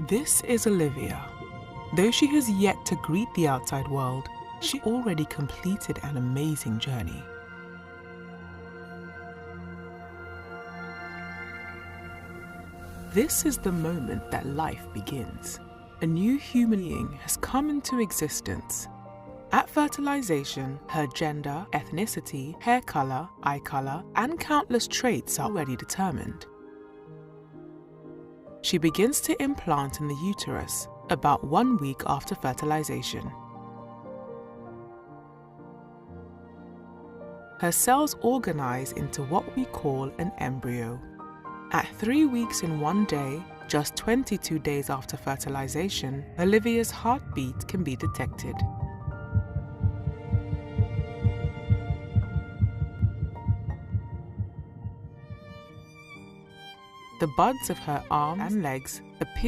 This is Olivia. Though she has yet to greet the outside world, she already completed an amazing journey. This is the moment that life begins. A new human being has come into existence. At fertilization, her gender, ethnicity, hair color, eye color, and countless traits are already determined. She begins to implant in the uterus about 1 week after fertilization. Her cells organize into what we call an embryo. At 3 weeks and 1 day, just 22 days after fertilization, Olivia's heartbeat can be detected. The buds of her arms and legs appear